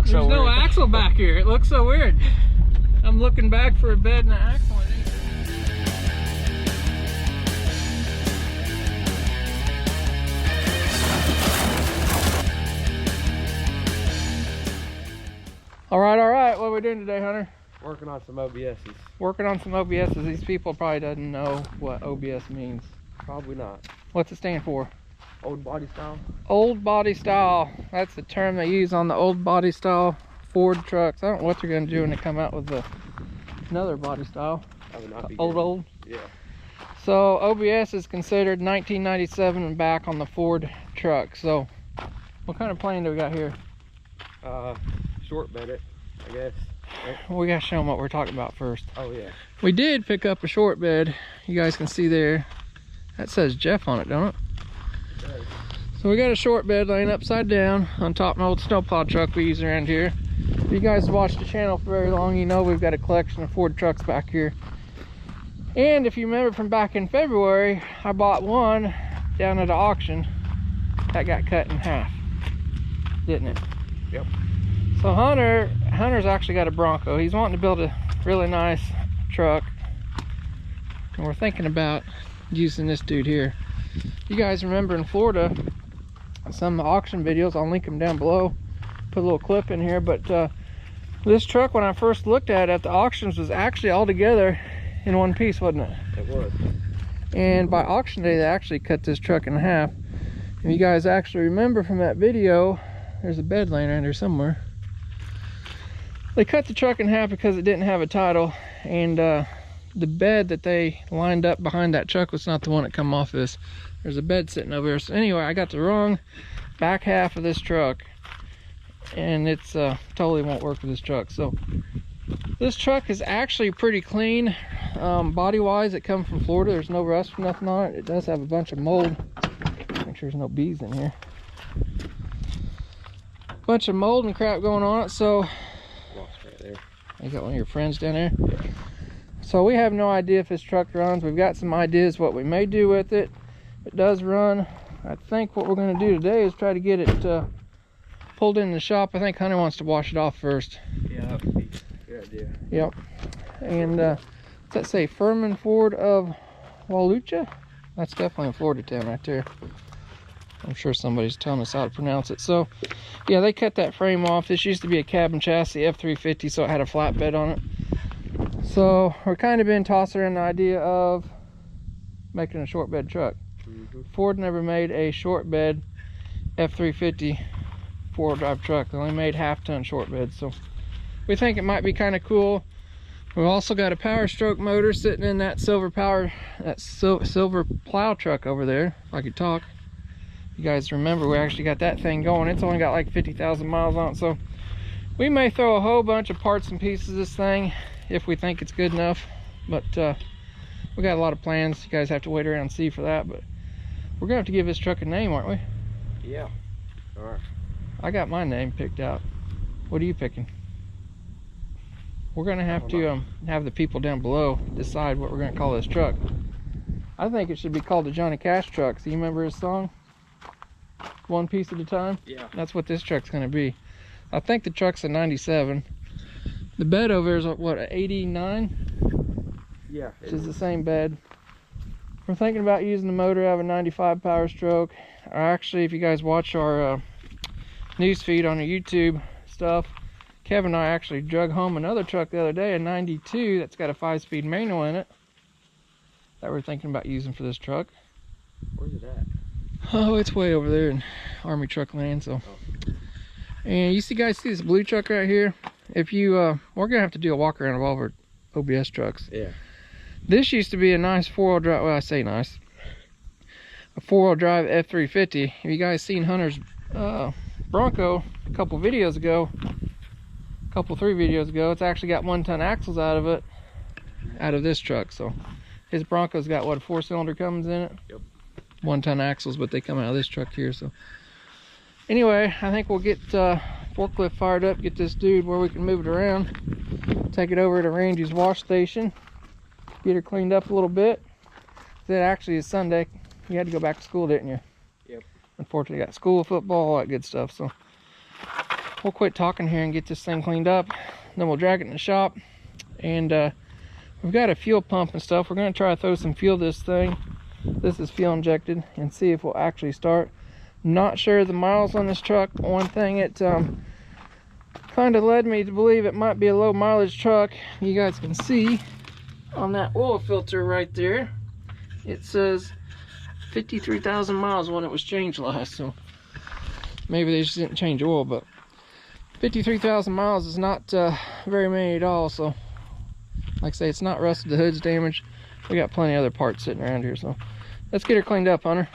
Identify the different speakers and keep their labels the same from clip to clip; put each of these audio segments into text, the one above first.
Speaker 1: looks so weird.
Speaker 2: There's no axle back here. It looks so weird. I'm looking back for a bed and an axle. All right. What are we doing today, Hunter?
Speaker 1: Working on some OBSs.
Speaker 2: Working on some OBSs. These people probably doesn't know what OBS means.
Speaker 1: Probably not.
Speaker 2: What's it stand for?
Speaker 1: Old body style.
Speaker 2: Old body style. That's the term they use on the old body style Ford trucks. I don't know what they're going to do when they come out with another body style.
Speaker 1: That would not be
Speaker 2: old.
Speaker 1: Yeah.
Speaker 2: So OBS is considered 1997 and back on the Ford truck. So what kind of plane do we got here?
Speaker 1: Short bed it, I guess.
Speaker 2: We got to show them what we're talking about first.
Speaker 1: Oh yeah.
Speaker 2: We did pick up a short bed. You guys can see there. That says Jeff on it, don't it?
Speaker 1: It does.
Speaker 2: So we got a short bed laying upside down on top of an old snowplow truck we use around here. If you guys watched the channel for very long, you know we've got a collection of Ford trucks back here. And if you remember from back in February, I bought one down at an auction that got cut in half, didn't it?
Speaker 1: Yep.
Speaker 2: So Hunter's actually got a Bronco. He's wanting to build a really nice truck, and we're thinking about using this dude here. You guys remember in Florida, some auction videos, I'll link them down below, put a little clip in here, but this truck, when I first looked at it at the auctions, was actually all together in one piece, wasn't it?
Speaker 1: It was.
Speaker 2: And by auction day, they actually cut this truck in half. If you guys actually remember from that video, there's a bed laying around here somewhere. They cut the truck in half because it didn't have a title, and the bed that they lined up behind that truck was not the one that come off this. There's a bed sitting over here. So anyway, I got the wrong back half of this truck, and it's totally won't work with this truck. So this truck is actually pretty clean. Body wise, it comes from Florida. There's no rust or nothing on it. It does have a bunch of mold. Make sure there's no bees in here. Bunch of mold and crap going on it. So
Speaker 1: Right there.
Speaker 2: you got one of your friends down there? Yeah. So we have no idea if this truck runs. We've got some ideas what we may do with it. It does run. I think what we're going to do today is try to get it pulled in the shop. I think Hunter wants to wash it off first.
Speaker 1: Yeah, that would be a good idea.
Speaker 2: Yep. And what's that say? Furman Ford of Walucha? That's definitely a Florida town right there. I'm sure somebody's telling us how to pronounce it. So yeah, they cut that frame off. This used to be a cabin chassis F-350, so it had a flatbed on it. So we're kind of been tossing around the idea of making a short bed truck. Ford never made a short bed F-350 four-wheel drive truck. They only made half-ton short beds, so we think it might be kind of cool. We've also got a Power Stroke motor sitting in that silver plow truck over there, if I could talk. You guys remember we actually got that thing going. It's only got like 50,000 miles on it, so we may throw a whole bunch of parts and pieces of this thing if we think it's good enough. But we got a lot of plans. You guys have to wait around and see for that, but we're gonna have to give this truck a name, aren't we?
Speaker 1: Yeah. All right.
Speaker 2: I got my name picked out. What are you picking? We're gonna have to have the people down below decide what we're gonna call this truck. I think it should be called the Johnny Cash truck. So you remember his song? One piece at a time?
Speaker 1: Yeah.
Speaker 2: That's what this truck's gonna be. I think the truck's a 97. The bed over there is what, a 89?
Speaker 1: Yeah.
Speaker 2: Which is the same bed. We're thinking about using the motor. I have a 95 Power Stroke. Or actually, if you guys watch our news feed on the YouTube stuff, Kevin and I actually drug home another truck the other day, a 92 that's got a 5-speed manual in it that we're thinking about using for this truck.
Speaker 1: Where's it at?
Speaker 2: Oh, it's way over there in Army truck land. So, and you guys see this blue truck right here? If you, we're gonna have to do a walk around of all of our OBS trucks.
Speaker 1: Yeah.
Speaker 2: This used to be a nice four-wheel drive. Well, I say nice. A four-wheel drive F-350. Have you guys seen Hunter's Bronco a couple videos ago? Three videos ago. It's actually got 1-ton axles out of it, out of this truck. So his Bronco's got what, a 4-cylinder comes in it?
Speaker 1: Yep.
Speaker 2: 1-ton axles, but they come out of this truck here. So anyway, I think we'll get forklift fired up, get this dude where we can move it around, take it over to Randy's wash station, get her cleaned up a little bit. It actually is Sunday. You had to go back to school, didn't you?
Speaker 1: Yep.
Speaker 2: Unfortunately, got school, football, all that good stuff. So we'll quit talking here and get this thing cleaned up. Then we'll drag it in the shop. And we've got a fuel pump and stuff. We're going to try to throw some fuel this thing. This is fuel injected, and see if we'll actually start. Not sure the miles on this truck. One thing, it kind of led me to believe it might be a low mileage truck. You guys can see on that oil filter right there, it says 53,000 miles when it was changed last. So maybe they just didn't change oil, but 53,000 miles is not very many at all. So like I say, it's not rusted, the hood's damaged. We got plenty of other parts sitting around here, so let's get her cleaned up, Hunter.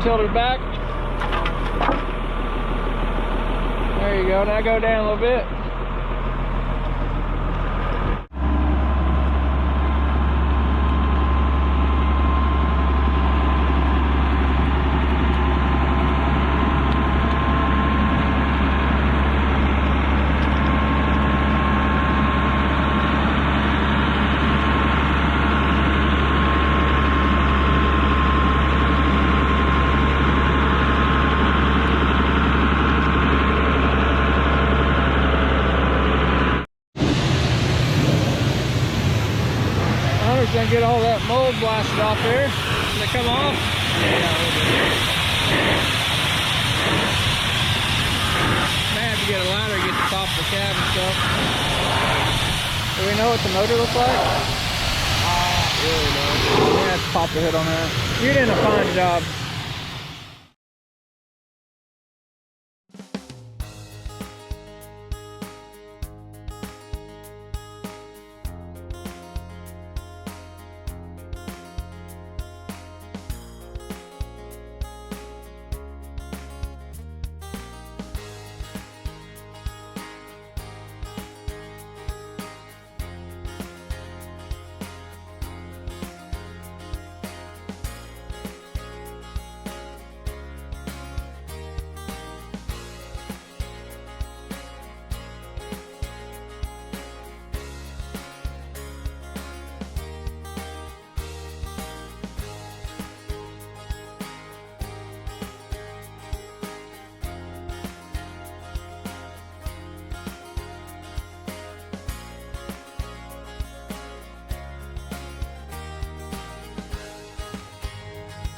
Speaker 2: Tilt it back. There you go. Now go down a little bit. Gonna get all that mold blasted off there. Did it come off? Yeah, a little bit. May have to get a ladder to get the top of the cab and stuff. Do we know what the motor looks like? Really no. Yeah, let's pop the hood on that. You're doing a fine job.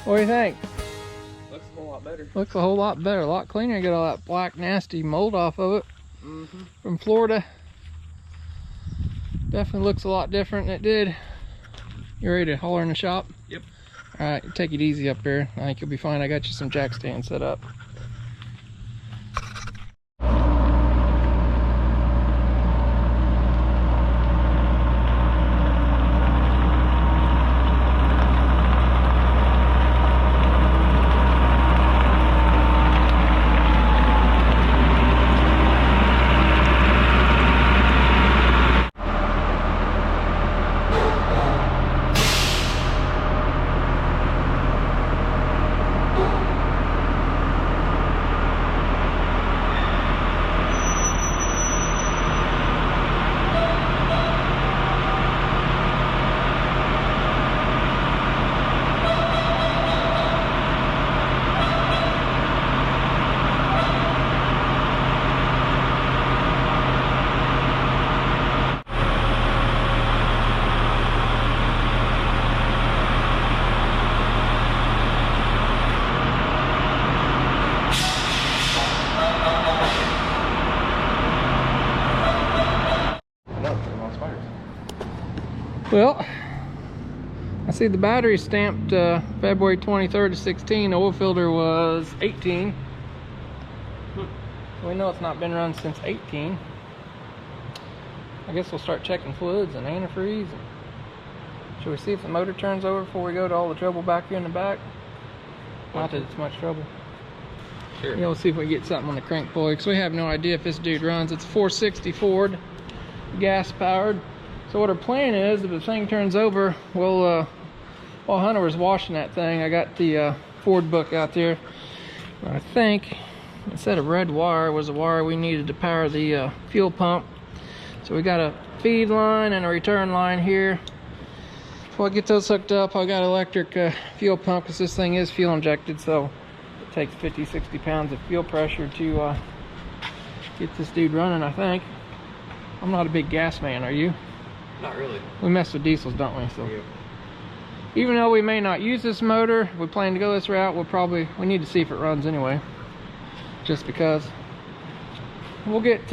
Speaker 2: What do you think?
Speaker 1: Looks a whole lot better.
Speaker 2: Looks a whole lot better, a lot cleaner. Get all that black nasty mold off of it from Florida. Definitely looks a lot different than it did. You ready to haul her in the shop?
Speaker 1: Yep.
Speaker 2: All right, take it easy up there. I think you'll be fine. I got you some jack stands set up. Well, I see the battery stamped February 23rd to 16. The oil filter was 18. We know it's not been run since 18. I guess we'll start checking fluids and antifreeze. Should we see if the motor turns over before we go to all the trouble back here in the back? Not that it's much trouble.
Speaker 1: Sure.
Speaker 2: Yeah, we'll see if we can get something on the crank pulley, because we have no idea if this dude runs. It's a 460 Ford, gas powered. So what our plan is, if the thing turns over, we'll, while Hunter was washing that thing, I got the Ford book out there. I think instead of red wire was the wire we needed to power the fuel pump. So we got a feed line and a return line here. So I'll get those hooked up. I got an electric fuel pump, because this thing is fuel injected, so it takes 50-60 pounds of fuel pressure to get this dude running, I think. I'm not a big gas man, are you?
Speaker 1: Not really.
Speaker 2: We mess with diesels, don't we? So
Speaker 1: Yep.
Speaker 2: even though we may not use this motor, we plan to go this route, we need to see if it runs anyway, just because. We'll get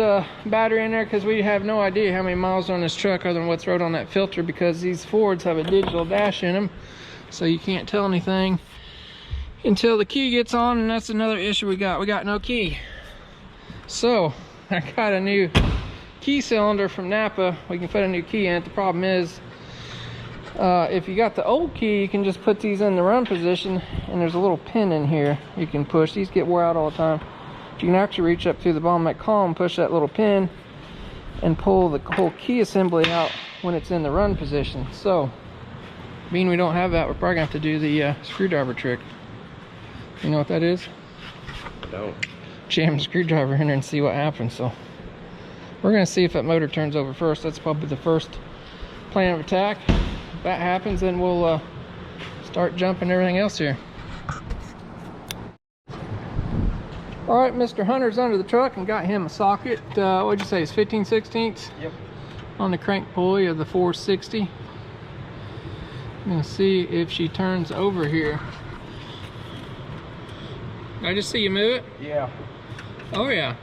Speaker 2: battery in there, because we have no idea how many miles on this truck other than what's wrote on that filter, because these Fords have a digital dash in them, so you can't tell anything until the key gets on. And that's another issue we got no key. So I got a new key cylinder from Napa. We can put a new key in it. The problem is, if you got the old key, you can just put these in the run position, and there's a little pin in here you can push. These get wore out all the time. You can actually reach up through the bottom of that column, push that little pin, and pull the whole key assembly out when it's in the run position. So, being we don't have that, we're probably gonna have to do the screwdriver trick. You know what that is?
Speaker 1: Don't.
Speaker 2: Jam the screwdriver in there and see what happens. So, we're gonna see if that motor turns over first. That's probably the first plan of attack. If that happens, then we'll start jumping everything else here. All right, Mr. Hunter's under the truck and got him a socket. What'd you say, it's 15/16?
Speaker 1: Yep.
Speaker 2: On the crank pulley of the 460. I'm gonna see if she turns over here. I just see you move it?
Speaker 1: Yeah.
Speaker 2: Oh yeah.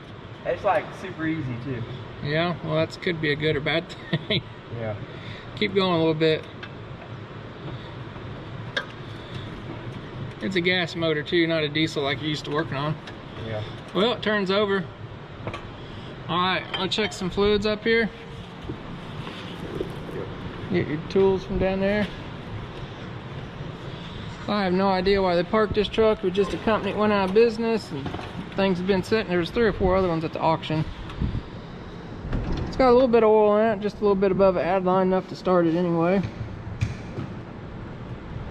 Speaker 1: It's like super easy too.
Speaker 2: Yeah, well that could be a good or bad thing.
Speaker 1: Yeah.
Speaker 2: Keep going a little bit. It's a gas motor too, not a diesel like you're used to working on.
Speaker 1: Yeah.
Speaker 2: Well, it turns over. All right, I'll check some fluids up here. Get your tools from down there. I have no idea why they parked this truck. It was just a company that went out of business, and things have been sitting. There's 3 or 4 other ones at the auction. It's got a little bit of oil in it, just a little bit above the add line, enough to start it anyway.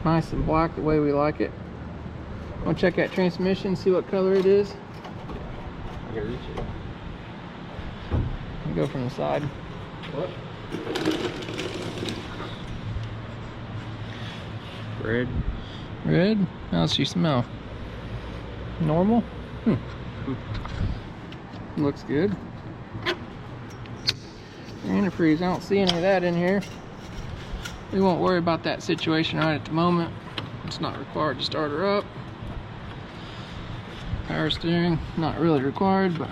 Speaker 2: Nice and black the way we like it. I'm gonna check that transmission, see what color it is.
Speaker 1: I can reach it.
Speaker 2: Go from the side.
Speaker 1: What? Red.
Speaker 2: Red? How's she smell? Normal? Looks good. Antifreeze, I don't see any of that in here. We won't worry about that situation right at the moment. It's not required to start her up. Power steering, not really required, but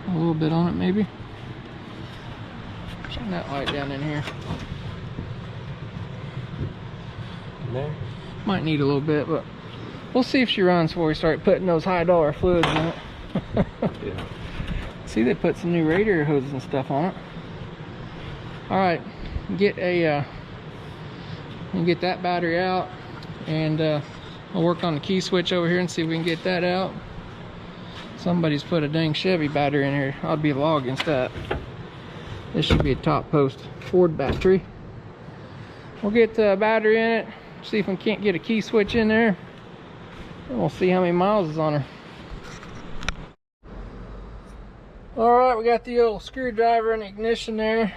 Speaker 2: a little bit on it maybe. Shine that light down in here.
Speaker 1: There.
Speaker 2: Might need a little bit, but we'll see if she runs before we start putting those high-dollar fluids in it.
Speaker 1: Yeah.
Speaker 2: See, they put some new radiator hoses and stuff on it. All right, get that battery out, and I'll work on the key switch over here and see if we can get that out. Somebody's put a dang Chevy battery in here. I'd be a law against that. This should be a top post Ford battery. We'll get the battery in it, see if we can't get a key switch in there, and we'll see how many miles is on her. All right, we got the old screwdriver in the ignition there.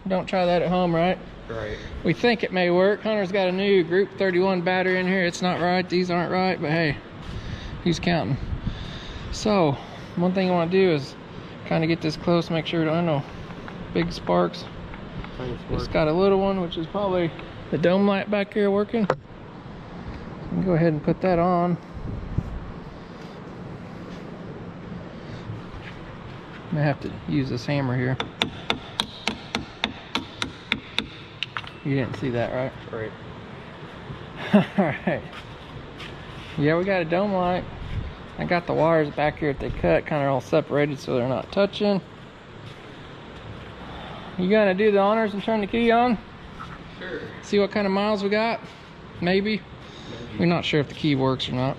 Speaker 2: Don't try that at home, right?
Speaker 1: Right.
Speaker 2: We think it may work. Hunter's got a new Group 31 battery in here. It's not right, these aren't right, but hey, he's counting. So, one thing I want to do is kind of get this close, make sure there are no big sparks. It's got a little one, which is probably the dome light back here working. Go ahead and put that on. I'm gonna have to use this hammer here. You didn't see that, right?
Speaker 1: Right.
Speaker 2: Alright. Yeah, we got a dome light. I got the wires back here that they cut, kind of all separated so they're not touching. You gonna do the honors and turn the key on?
Speaker 1: Sure.
Speaker 2: See what kind of miles we got? Maybe. We're not sure if the key works or not.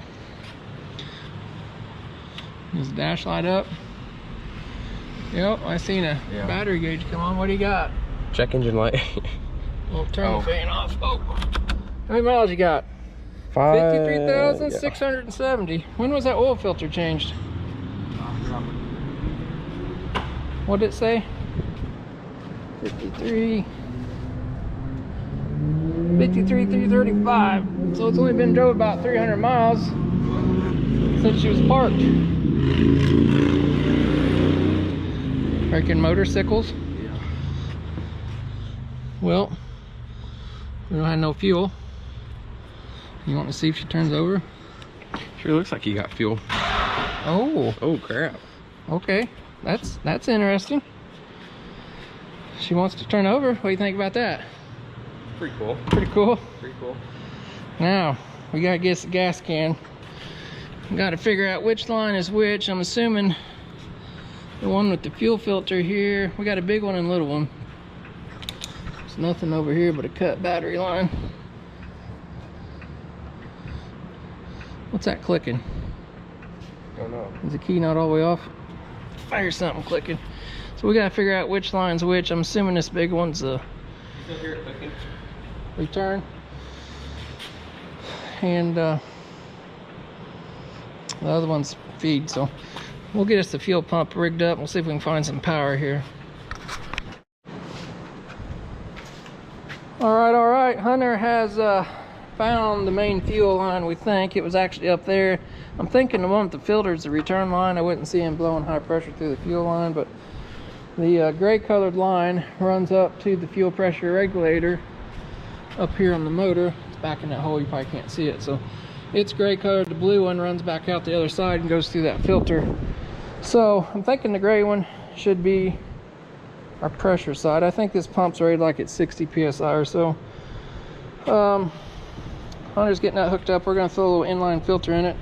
Speaker 2: Is the dash light up? Yep, I seen a battery gauge come on. What do you got?
Speaker 1: Check engine light.
Speaker 2: Well, turn the fan off. Oh. How many miles you got? 53,670. When was that oil filter changed? What did it say? 53,335. So it's only been drove about 300 miles since she was parked. Freaking motorcycles.
Speaker 1: Yeah.
Speaker 2: Well, we don't have no fuel. You want to see if she turns over?
Speaker 1: Sure looks like you got fuel.
Speaker 2: Oh.
Speaker 1: Oh crap.
Speaker 2: Okay. That's interesting. She wants to turn over. What do you think about that?
Speaker 1: Pretty cool.
Speaker 2: Pretty cool.
Speaker 1: Pretty cool.
Speaker 2: Now, we gotta get the gas can. We gotta figure out which line is which. I'm assuming the one with the fuel filter here. We got a big one and a little one. There's nothing over here but a cut battery line. What's that clicking?
Speaker 1: Don't know.
Speaker 2: Is the key not all the way off? I hear something clicking. So we gotta figure out which line's which. I'm assuming this big one's the
Speaker 1: Still hear it clicking.
Speaker 2: return. And the other one's feed. So we'll get us the fuel pump rigged up. We'll see if we can find some power here. All right. Hunter has found the main fuel line, we think. It was actually up there. I'm thinking the one with the filter is the return line. I wouldn't see him blowing high pressure through the fuel line, but the gray colored line runs up to the fuel pressure regulator up here on the motor. It's back in that hole, you probably can't see it. So it's gray colored. The blue one runs back out the other side and goes through that filter. So I'm thinking the gray one should be our pressure side. I think this pump's rated like at 60 psi or so. Hunter's getting that hooked up. We're going to throw a little inline filter in it.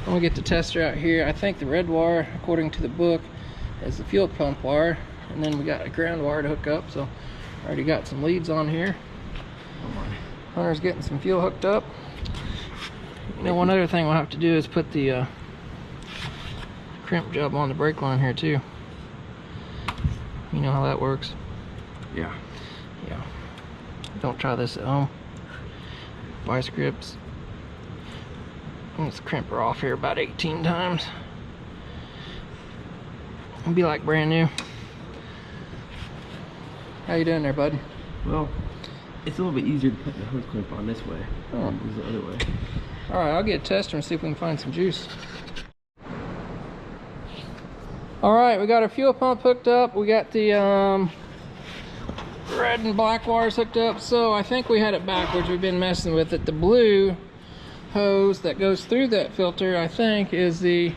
Speaker 2: When we get the tester out here, I think the red wire, according to the book, is the fuel pump wire. And then we got a ground wire to hook up. So I already got some leads on here. Hunter's getting some fuel hooked up. You know, one other thing we'll have to do is put the crimp job on the brake line here too. You know how that works.
Speaker 1: Yeah.
Speaker 2: Yeah. Don't try this at home. Vice grips. Let's crimp her off here about 18 times. It'll be like brand new. How you doing there, bud?
Speaker 1: Well, it's a little bit easier to put the hose clamp on this way than the other way.
Speaker 2: Alright, I'll get a tester and see if we can find some juice. Alright, we got our fuel pump hooked up. We got the red and black wires hooked up. So I think we had it backwards. We've been messing with it. The blue hose that goes through that filter, I think, is the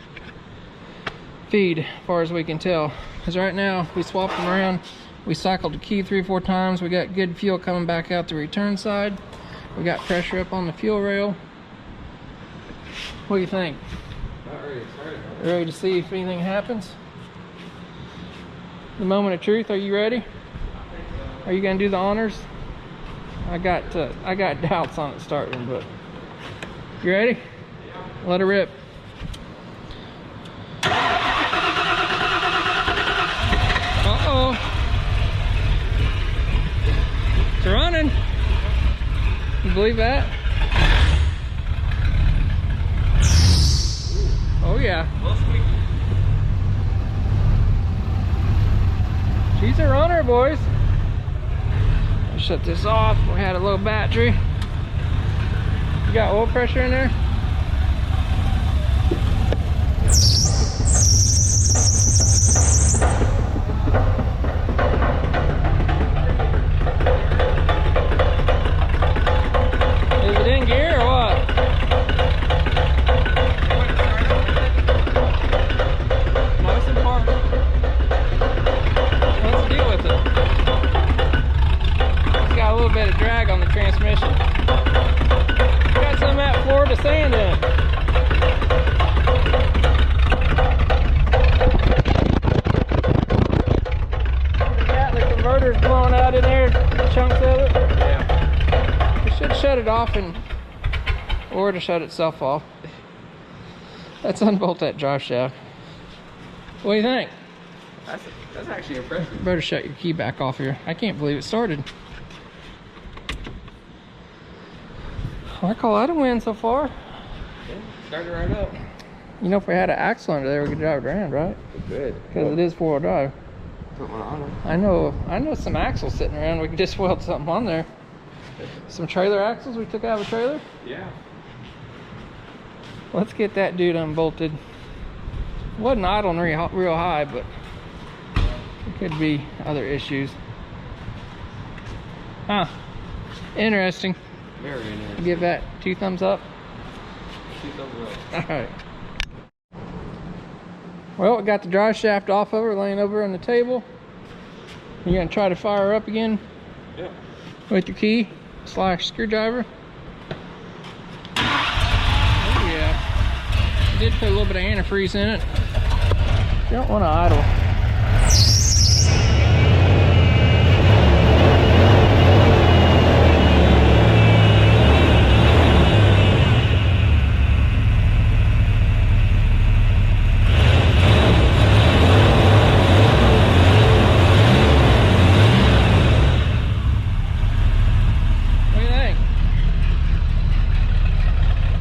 Speaker 2: feed, as far as we can tell. Because right now, we swapped them around. We cycled the key 3 or 4 times. We got good fuel coming back out the return side. We got pressure up on the fuel rail. What do you think?
Speaker 1: Not ready to start it.
Speaker 2: Ready to see if anything happens? The moment of truth, are you ready? Are you gonna do the honors? I got doubts on it starting, but you ready? Yeah. Let her rip. Uh-oh. It's running. You believe that? Oh yeah. She's a runner, boys. I'll shut this off. We had a low battery. You got oil pressure in there? Is it in gear or what? Nice and parked. What's the deal with it? It's got a little bit of drag on the transmission. Got some of that Florida sand in it. The converter's blowing out in there, chunks of it. Yeah. We should shut it off or to shut itself off. Let's unbolt that drive shaft. What do you think?
Speaker 1: That's actually impressive.
Speaker 2: Better shut your key back off here. I can't believe it started. Well, I call that a win so far.
Speaker 1: Yeah, started right up.
Speaker 2: You know, if we had an axle under there, we could drive it around, right?
Speaker 1: Good.
Speaker 2: Because it is 4-wheel drive.
Speaker 1: Put one on it.
Speaker 2: I know some axles sitting around. We could just weld something on there. Some trailer axles we took out of a trailer.
Speaker 1: Yeah.
Speaker 2: Let's get that dude unbolted. Wasn't idling real high, but it could be other issues. Huh. Interesting.
Speaker 1: Very interesting.
Speaker 2: Give that 2 thumbs up.
Speaker 1: 2 thumbs up.
Speaker 2: Alright. Well, we got the drive shaft off of her, laying over on the table. You're going to try to fire her up again?
Speaker 1: Yeah.
Speaker 2: With your key / screwdriver. Oh yeah. I did put a little bit of antifreeze in it. You don't want to idle.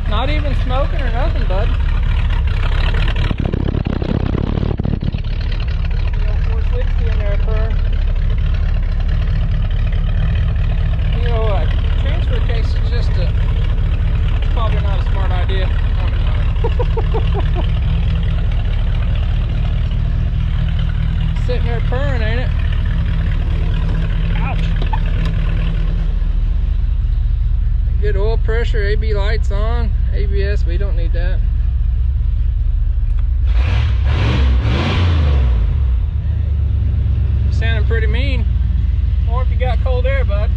Speaker 2: Not even smoking or nothing, bud. The old 460 in there, firm. You know, a transfer case is just probably not a smart idea. Sitting there purring, ain't it? Ouch. Good oil pressure, AB lights on. ABS, we don't need that. Sounding pretty mean. Or if you got cold air, bud.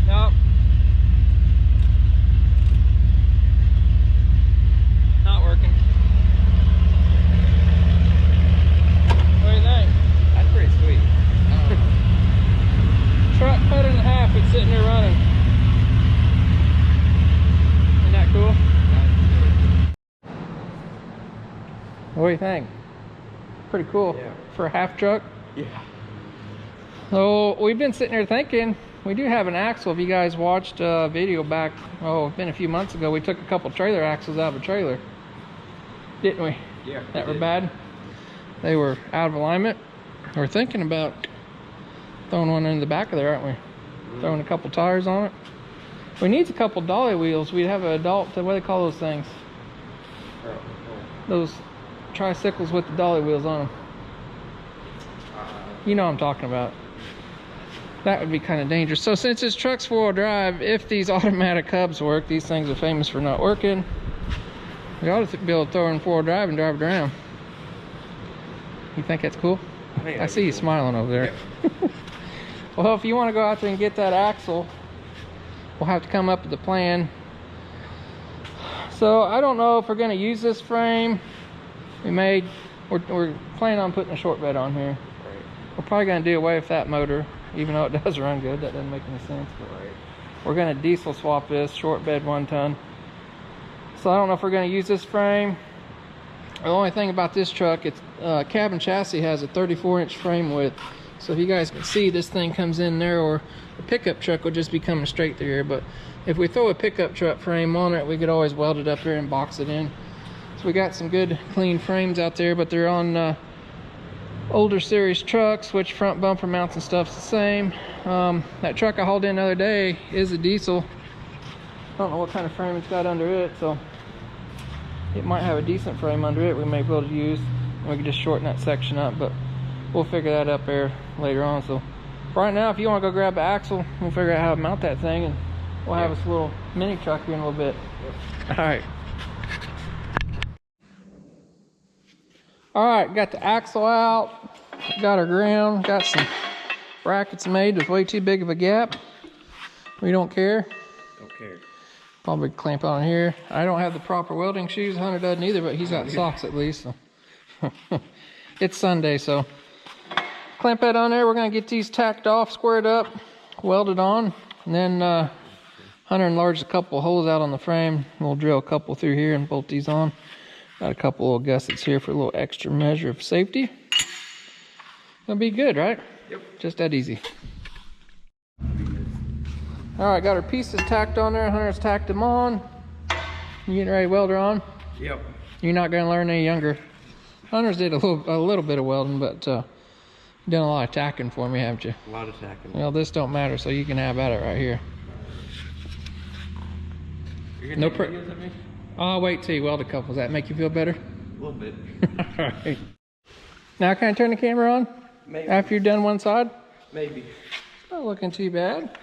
Speaker 2: Nope. Not working. What do you think?
Speaker 1: That's pretty sweet.
Speaker 2: Truck cut in half, it's sitting there running. Isn't that cool? What do you think? Pretty cool.
Speaker 1: Yeah.
Speaker 2: For a half truck.
Speaker 1: Yeah.
Speaker 2: So we've been sitting there thinking, we do have an axle. If you guys watched a video back, it's been a few months ago, we took a couple trailer axles out of a trailer. Didn't we?
Speaker 1: Yeah.
Speaker 2: That were bad. They were out of alignment. We're thinking about throwing one in the back of there, aren't we? Throwing a couple tires on it. We need a couple dolly wheels. We'd have an adult, what do they call those things? Those tricycles with the dolly wheels on them. You know what I'm talking about. That would be kind of dangerous. So since this truck's 4-wheel drive, if these automatic hubs work, these things are famous for not working, we ought to be able to throw in 4-wheel drive and drive it around. You think that's cool? I see you smiling over there. Yeah. Well, if you want to go out there and get that axle, we'll have to come up with a plan. So I don't know if we're going to use this frame. We're planning on putting a short bed on here. Right. We're probably going to do away with that motor, even though it does run good. That doesn't make any sense. But right. We're going to diesel swap this short bed 1 ton. So I don't know if we're going to use this frame. The only thing about this truck, its cabin chassis has a 34-inch frame width. So if you guys can see, this thing comes in there, or the pickup truck will just be coming straight through here. But if we throw a pickup truck frame on it, we could always weld it up here and box it in. So we got some good clean frames out there, but they're on older series trucks, which front bumper mounts and stuff's the same. That truck I hauled in the other day is a diesel. I don't know what kind of frame it's got under it, so it might have a decent frame under it we may be able to use. We can just shorten that section up, but we'll figure that up there later on. So right now, if you want to go grab the axle, we'll figure out how to mount that thing, and we'll have this little mini truck here in a little bit. Yep. All right, got the axle out, got our ground, got some brackets made with way too big of a gap. We don't care.
Speaker 1: Don't care.
Speaker 2: Probably clamp on here. I don't have the proper welding shoes. Hunter doesn't either, but he's got socks at least. So. It's Sunday, so clamp that on there. We're gonna get these tacked off, squared up, welded on, and then Hunter enlarged a couple holes out on the frame. We'll drill a couple through here and bolt these on. Got a couple little gussets here for a little extra measure of safety. Gonna be good, right?
Speaker 1: Yep.
Speaker 2: Just that easy. All right, got our pieces tacked on there. Hunter's tacked them on. You getting ready to weld her on?
Speaker 1: Yep.
Speaker 2: You're not gonna learn any younger. Hunter's did a little bit of welding, but you've done a lot of tacking for me, haven't you?
Speaker 1: A lot of tacking.
Speaker 2: Well, this don't matter, so you can have at it right here. No videos of me? I'll wait till you weld a couple. Does that make you feel better?
Speaker 1: A little bit.
Speaker 2: All right. Now can I turn the camera on?
Speaker 1: Maybe.
Speaker 2: After you're done one side?
Speaker 1: Maybe.
Speaker 2: It's not looking too bad.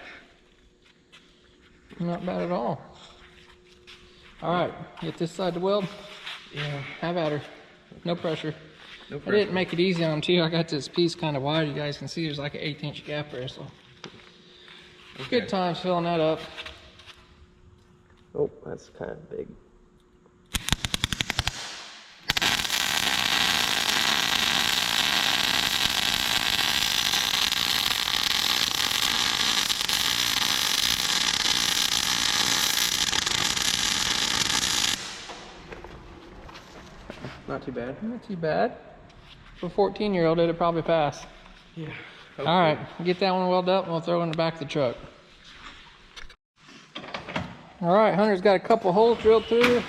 Speaker 2: Not bad at all. All right, get this side to weld.
Speaker 1: Yeah.
Speaker 2: Have at her. No pressure.
Speaker 1: No
Speaker 2: I
Speaker 1: pressure.
Speaker 2: didn't make it easy on them too. I got this piece kind of wide. You guys can see there's like an 1/8 gap there, so
Speaker 1: Okay.
Speaker 2: good times filling that up.
Speaker 1: Oh, that's kind of big. Not too bad.
Speaker 2: Not too bad. For a 14-year-old, it'd probably pass.
Speaker 1: Yeah.
Speaker 2: All right, get that one welded up and we'll throw it in the back of the truck. All right, Hunter's got a couple holes drilled through.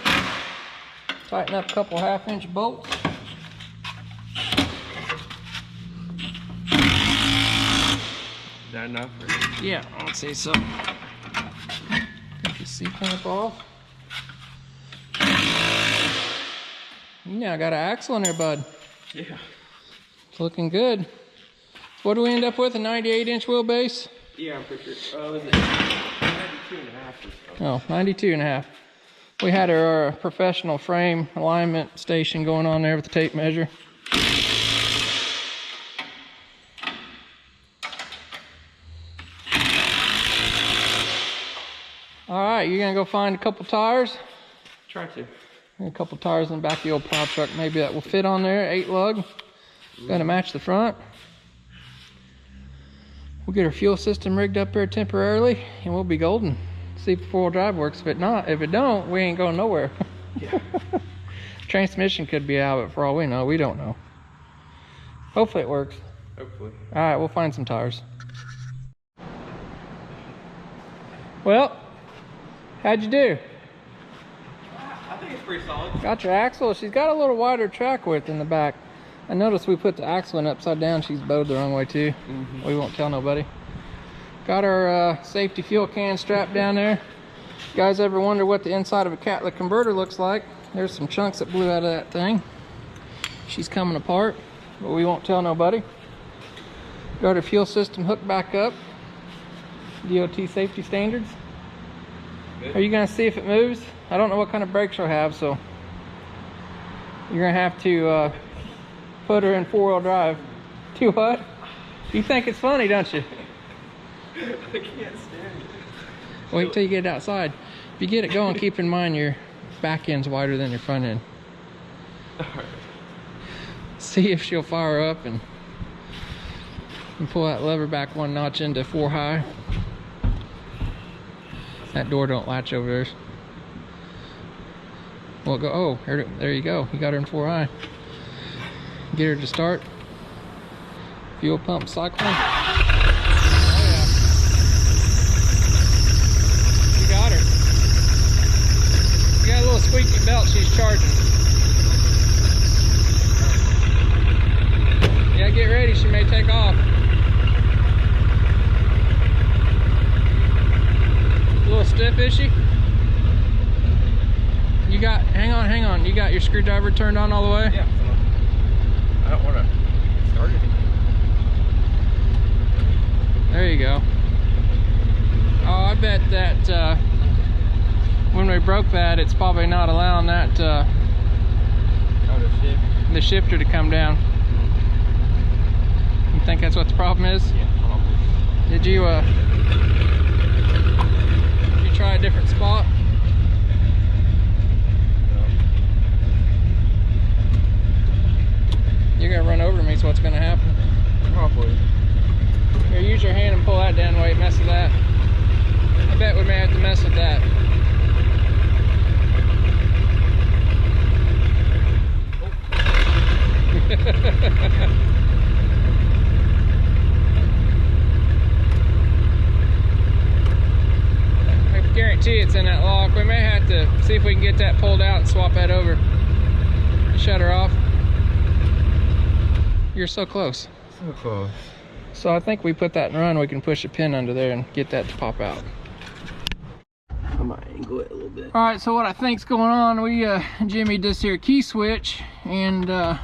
Speaker 2: Tighten up a couple 1/2-inch bolts.
Speaker 1: Is that enough?
Speaker 2: Yeah, I'd say so. Take the C-clamp off. You now got an axle in there, bud.
Speaker 1: Yeah.
Speaker 2: It's looking good. So what do we end up with? A 98-inch wheelbase?
Speaker 1: Yeah, I'm pretty sure. Oh, is it 92.5 or so?
Speaker 2: Oh, 92.5. We had our professional frame alignment station going on there with the tape measure. All right, you're gonna go find a couple tires.
Speaker 1: Try to.
Speaker 2: A couple tires in the back of the old plow truck. Maybe that will fit on there. 8 lug. Gonna match the front. We'll get our fuel system rigged up there temporarily, and we'll be golden. See if the 4-wheel drive works. If it don't, we ain't going nowhere.
Speaker 1: Yeah.
Speaker 2: Transmission could be out, but for all we know, we don't know. Hopefully it works.
Speaker 1: Hopefully.
Speaker 2: All right, we'll find some tires. Well, how'd you do?
Speaker 1: I think it's pretty solid.
Speaker 2: Got your axle. She's got a little wider track width in the back. I noticed we put the axle in upside down. She's bowed the wrong way too. We won't tell nobody. Got our safety fuel can strapped down there. You guys ever wonder what the inside of a catalytic converter looks like? There's some chunks that blew out of that thing. She's coming apart, but we won't tell nobody. Got our fuel system hooked back up. DOT safety standards.
Speaker 1: Good.
Speaker 2: Are you gonna see if it moves? I don't know what kind of brakes she'll have, so you're gonna have to put her in 4-wheel drive. Do what? You think it's funny, don't you?
Speaker 1: I can't stand it.
Speaker 2: Wait till you get outside. If you get it going, keep in mind your back end's wider than your front end.
Speaker 1: Alright.
Speaker 2: See if she'll fire up and pull that lever back 1 notch into 4 high. That door don't latch over there. Well, go. Oh, there you go. You got her in 4 high. Get her to start. Fuel pump cycling. Oh yeah. You got her. You got a little squeaky belt. She's charging. Yeah, get ready. She may take off. A little stiff, is she? You got, hang on. You got your screwdriver turned on all the way?
Speaker 1: Yeah. I don't want to start it.
Speaker 2: There you go. Oh, I bet that when we broke that, it's probably not allowing that the shifter to come down. You think that's what the problem is?
Speaker 1: Yeah, probably.
Speaker 2: Did you try a different spot? You're gonna run over me, so what's gonna happen?
Speaker 1: Probably.
Speaker 2: Here, use your hand and pull that down while you mess with that. I bet we may have to mess with that. I guarantee it's in that lock. We may have to see if we can get that pulled out and swap that over. Shut her off. You're so close.
Speaker 1: So close.
Speaker 2: So I think we put that in run, we can push a pin under there and get that to pop out.
Speaker 1: I might angle it a little bit.
Speaker 2: All right, so what I think's going on, we jimmied this here key switch, and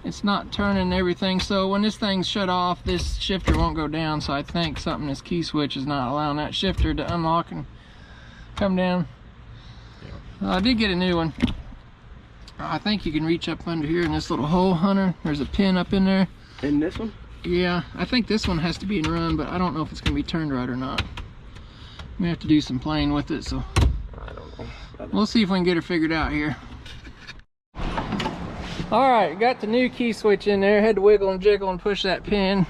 Speaker 2: it's not turning everything. So when this thing's shut off, this shifter won't go down. So I think something, this key switch is not allowing that shifter to unlock and come down. Yeah. I did get a new one. I think you can reach up under here in this little hole, Hunter. There's a pin up in there.
Speaker 1: In this one?
Speaker 2: Yeah, I think this one has to be in run, but I don't know if it's gonna be turned right or not. We have to do some playing with it, so
Speaker 1: I don't know.
Speaker 2: We'll see if we can get her figured out here. All right, got the new key switch in there. Had to wiggle and jiggle and push that pin,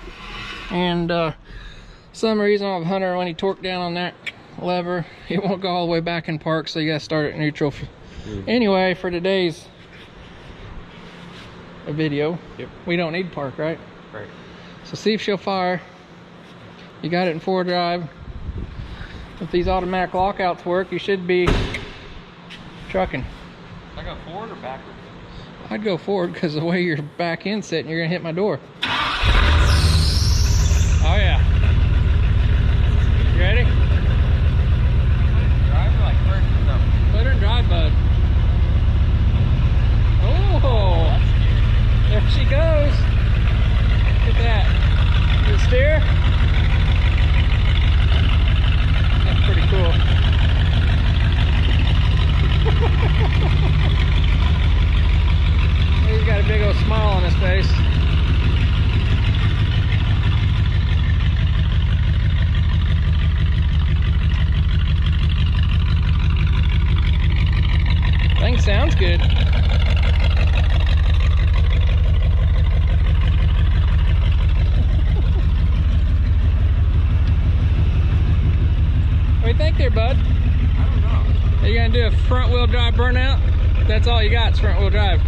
Speaker 2: and some reason I've Hunter, when he torqued down on that lever, it won't go all the way back in park, so you gotta start at neutral. Anyway, for today's video, we don't need park, right?
Speaker 1: Right.
Speaker 2: So see if she'll fire. You got it in 4 drive. If these automatic lockouts work, you should be trucking.
Speaker 1: I go forward or backwards?
Speaker 2: I'd go forward, because the way your back end's sitting, you're gonna hit my door. Oh yeah. You ready?
Speaker 1: Drive like first or something?
Speaker 2: Put her in drive, bud. Oh, there she goes. Look at that. You steer? That's pretty cool. He's got a big old smile on his face. Thing sounds good. What do you think there, bud?
Speaker 1: I don't know.
Speaker 2: Are you gonna do a front wheel drive burnout? That's all you got is front wheel drive.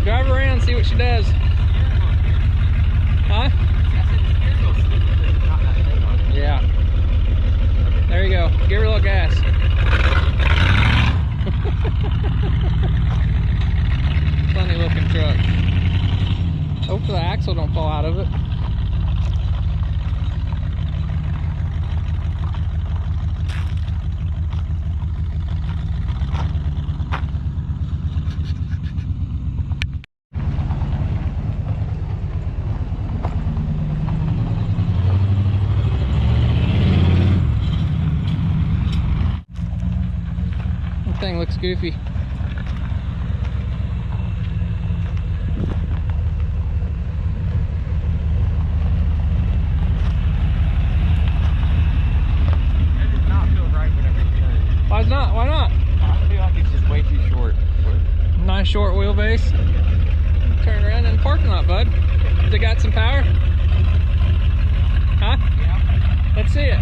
Speaker 2: Drive around, see what she does. Huh? Yeah. There you go. Give her a little gas. Funny looking truck. Hopefully the axle don't fall out of it. That thing looks goofy. Why not? Why not?
Speaker 1: I feel like it's just way too short.
Speaker 2: Nice short wheelbase. Turn around in the parking lot, bud. Has it got some power? Huh? Yeah. Let's see it.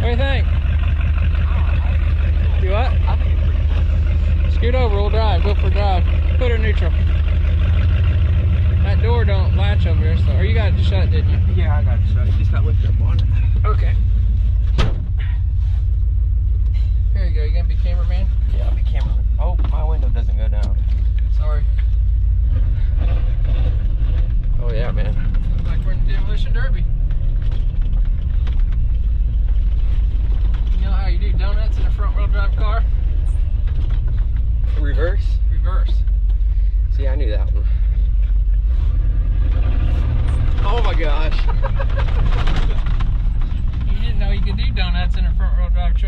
Speaker 2: What do you think? You what?
Speaker 1: I think it's pretty cool.
Speaker 2: Scoot over, we'll drive. Go for a drive. Put her neutral. That door don't latch over there, so, or you got it shut, didn't you?
Speaker 1: Yeah, I got it shut. Just got lifted up on it.
Speaker 2: Okay. Here you go. You gonna be cameraman?
Speaker 1: Yeah, I'll be cameraman. Oh, my window doesn't go down.
Speaker 2: Sorry.
Speaker 1: Oh yeah, man.
Speaker 2: Looks like we're in the demolition derby. You know how you do donuts in a front wheel drive car?
Speaker 1: Reverse?
Speaker 2: Reverse.
Speaker 1: See, I knew that one.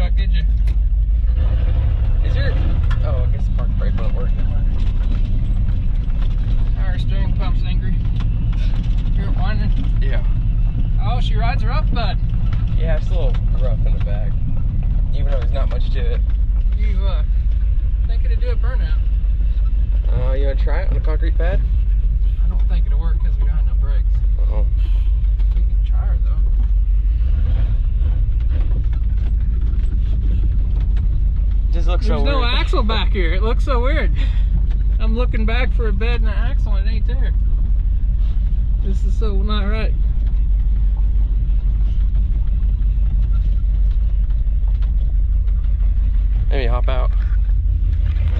Speaker 2: truck, did you?
Speaker 1: Is your... Oh, I guess the park brake won't work.
Speaker 2: Power steering pump's angry. You're whining?
Speaker 1: Yeah.
Speaker 2: Oh, she rides rough, bud.
Speaker 1: Yeah, it's a little rough in the back. Even though there's not much to it.
Speaker 2: You, think it'd do a burnout?
Speaker 1: You wanna try it on the concrete pad?
Speaker 2: I don't think it'll work because we don't have no brakes.
Speaker 1: Uh-oh.
Speaker 2: We can try her, though.
Speaker 1: Just looks so weird.
Speaker 2: There's no axle back here. It looks so weird. I'm looking back for a bed and an axle and it ain't there. This is so not right.
Speaker 1: Maybe hop out.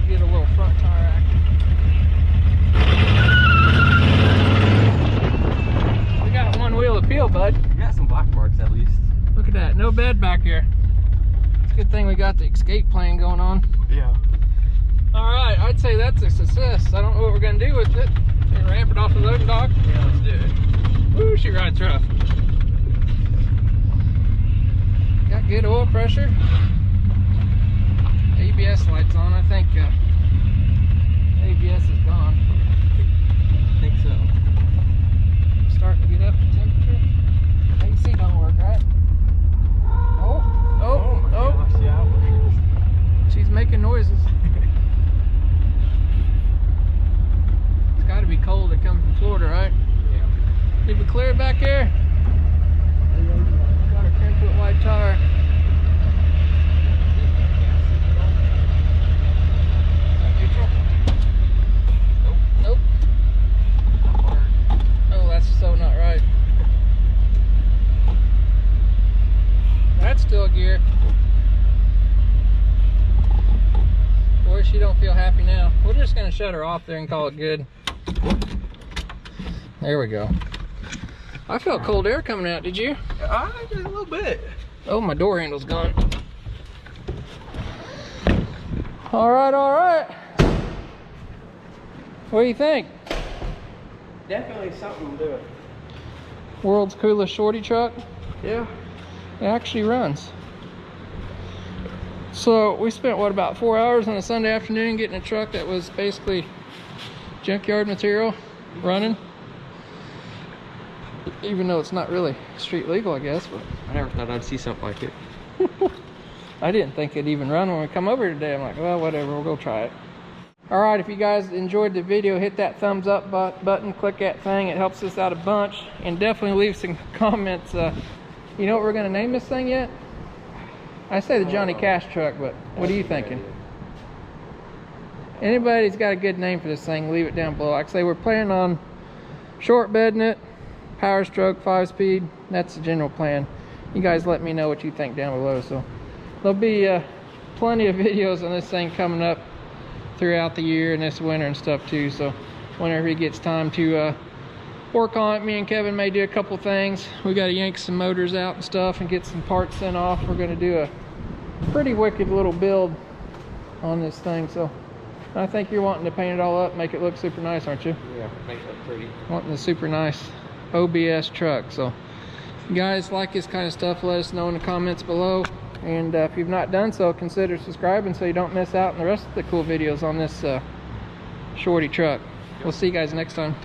Speaker 2: Get a little front tire action. We got one wheel appeal, bud.
Speaker 1: You got some black marks at least.
Speaker 2: Look at that. No bed back here. It's a good thing we got the escape plan going on.
Speaker 1: Yeah.
Speaker 2: Alright, I'd say that's a success. I don't know what we're going to do with it. Gonna ramp it off the loading dock?
Speaker 1: Yeah, let's do it.
Speaker 2: Woo, she rides rough. Got good oil pressure. ABS lights on. I think ABS is gone.
Speaker 1: I think so.
Speaker 2: Starting to get up to temperature. AC don't work, right? Oh
Speaker 1: my gosh, yeah.
Speaker 2: She's making noises. It's got to be cold to come from Florida, right?
Speaker 1: Yeah.
Speaker 2: Did we clear it back here? Got a 10-foot wide tire. Neutral? Nope. Oh, that's so not right. That's still gear. Boy, she don't feel happy now. We're just gonna shut her off there and call it good. There we go. I felt cold air coming out, did you?
Speaker 1: Just a little bit.
Speaker 2: Oh, my door handle's gone. All right. What do you think?
Speaker 1: Definitely something to do it.
Speaker 2: World's coolest shorty truck?
Speaker 1: Yeah.
Speaker 2: It actually runs. So we spent, what, about 4 hours on a Sunday afternoon getting a truck that was basically junkyard material running. Even though it's not really street legal, I guess. But
Speaker 1: I never thought I'd see something like it.
Speaker 2: I didn't think it'd even run when we come over today. I'm like, well, whatever, we'll go try it. All right, if you guys enjoyed the video, hit that thumbs up button, click that thing. It helps us out a bunch. And definitely leave some comments. You know what we're gonna name this thing yet? I say the Johnny Cash truck, but what are you thinking? Anybody's got a good name for this thing, leave it down below. Like I say, we're planning on short bedding it, power stroke, 5-speed. That's the general plan. You guys let me know what you think down below. So there'll be plenty of videos on this thing coming up throughout the year and this winter and stuff too. So whenever it gets time to work on it, me and Kevin may do a couple things. We got to yank some motors out and stuff and get some parts sent off. We're going to do a pretty wicked little build on this thing. So I think you're wanting to paint it all up, make it look super nice, aren't you?
Speaker 1: Yeah, make it look pretty.
Speaker 2: Wanting a super nice OBS truck. So if you guys like this kind of stuff, let us know in the comments below. And if you've not done so, consider subscribing so you don't miss out on the rest of the cool videos on this shorty truck. We'll see you guys next time.